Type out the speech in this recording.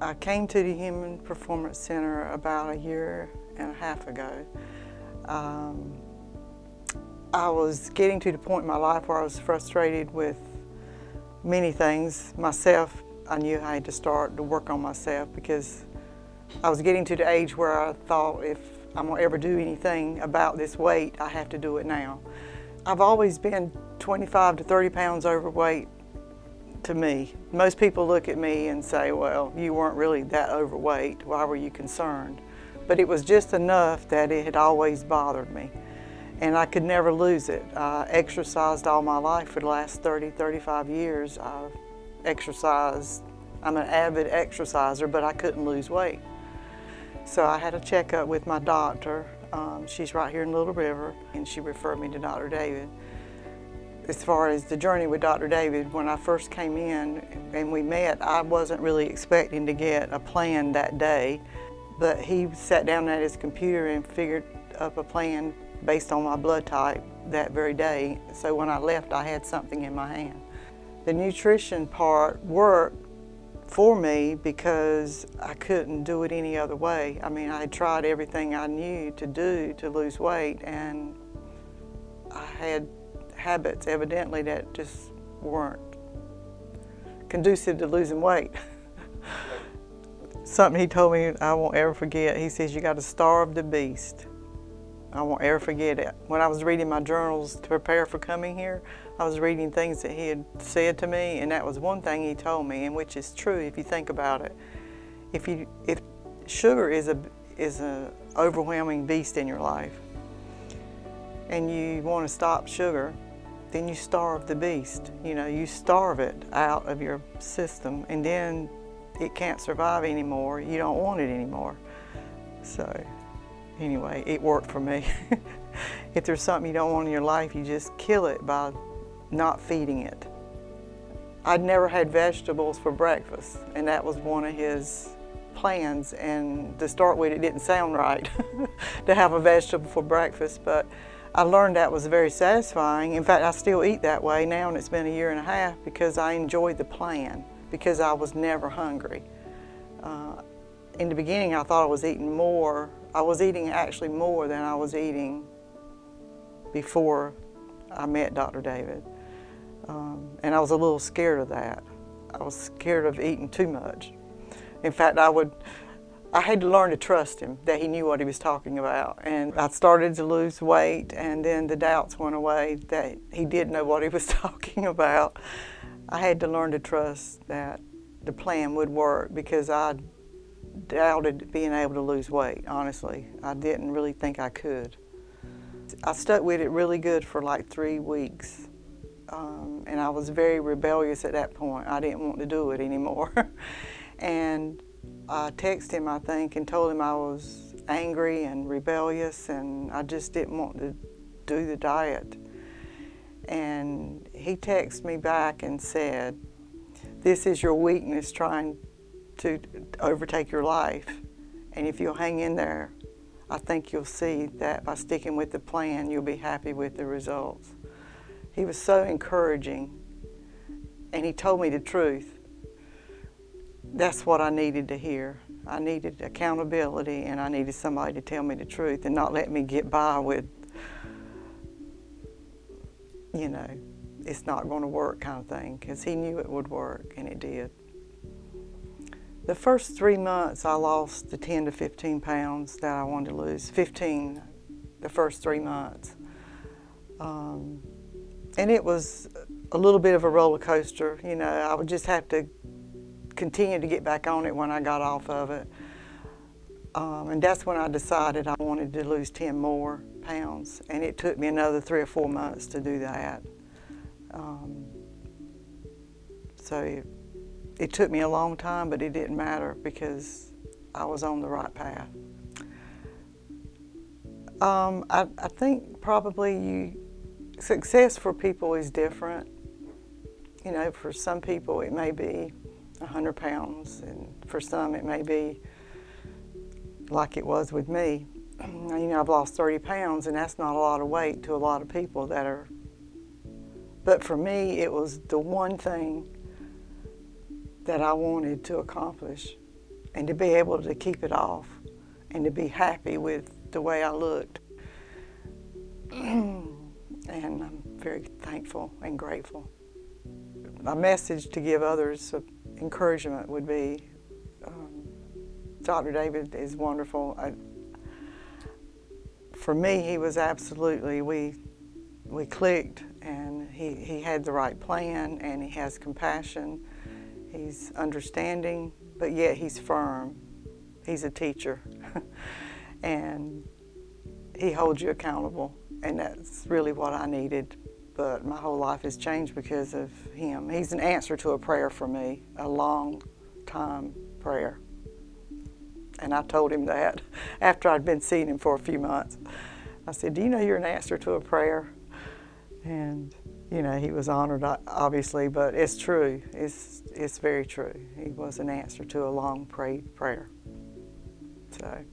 I came to the Human Performance Center about a year and a half ago. I was getting to the point in my life where I was frustrated with many things. Myself, I knew I had to start to work on myself because I was getting to the age where I thought if I'm going to ever do anything about this weight, I have to do it now. I've always been 25 to 30 pounds overweight to me. Most people look at me and say, well, you weren't really that overweight. Why were you concerned? But it was just enough that it had always bothered me. And I could never lose it. I exercised all my life for the last 30, 35 years. I've exercised. I'm an avid exerciser, but I couldn't lose weight. So I had a checkup with my doctor. She's right here in Little River, and she referred me to Dr. David. As far as the journey with Dr. David, when I first came in and we met, I wasn't really expecting to get a plan that day, but he sat down at his computer and figured up a plan based on my blood type that very day. So when I left, I had something in my hand. The nutrition part worked for me because I couldn't do it any other way. I mean, I had tried everything I knew to do to lose weight, and I had habits evidently that just weren't conducive to losing weight. Something he told me I won't ever forget. He says, you got to starve the beast. I won't ever forget it. When I was reading my journals to prepare for coming here, I was reading things that he had said to me, and that was one thing he told me, and which is true if you think about it. If sugar is a overwhelming beast in your life, and you want to stop sugar, then you starve the beast. You know, you starve it out of your system, and then it can't survive anymore. You don't want it anymore. So anyway, it worked for me. If there's something you don't want in your life, you just kill it by not feeding it. I'd never had vegetables for breakfast, and that was one of his plans. And to start with, it didn't sound right to have a vegetable for breakfast, but I learned that was very satisfying. In fact, I still eat that way now, and it's been a year and a half because I enjoyed the plan, because I was never hungry. In the beginning, I thought I was eating more. I was eating actually more than I was eating before I met Dr. David. And I was a little scared of that. I was scared of eating too much. In fact, I had to learn to trust him, that he knew what he was talking about. And I started to lose weight, and then the doubts went away that he did know what he was talking about. I had to learn to trust that the plan would work, because I doubted being able to lose weight, honestly. I didn't really think I could. I stuck with it really good for like 3 weeks. And I was very rebellious at that point. I didn't want to do it anymore. And I texted him, I think, and told him I was angry and rebellious, and I just didn't want to do the diet. And he texted me back and said, this is your weakness trying to overtake your life. And if you'll hang in there, I think you'll see that by sticking with the plan, you'll be happy with the results. He was so encouraging, and he told me the truth. That's what I needed to hear. I needed accountability, and I needed somebody to tell me the truth and not let me get by with, you know, it's not going to work kind of thing, because he knew it would work, and it did. The first 3 months, I lost the 10 to 15 pounds that I wanted to lose. 15 the first 3 months. And it was a little bit of a roller coaster. You know, I would just have to continue to get back on it when I got off of it. And that's when I decided I wanted to lose 10 more pounds. And it took me another 3 or 4 months to do that. So it took me a long time, but it didn't matter because I was on the right path. I think probably success for people is different. You know, for some people it may be 100 pounds, and for some it may be like it was with me. You know, I've lost 30 pounds, and that's not a lot of weight to a lot of people that are. But for me, it was the one thing that I wanted to accomplish. and to be able to keep it off and to be happy with the way I looked. And I'm very thankful and grateful. My message to give others of encouragement would be, Dr. David is wonderful. For me, he was absolutely, we clicked, and he had the right plan, and he has compassion. He's understanding, but yet he's firm. He's a teacher. And he holds you accountable, and that's really what I needed. But my whole life has changed because of him. He's an answer to a prayer for me, a long time prayer. And I told him that after I'd been seeing him for a few months. I said, do you know you're an answer to a prayer? And, you know, he was honored, obviously, but it's true. It's very true. He was an answer to a long prayed prayer. So.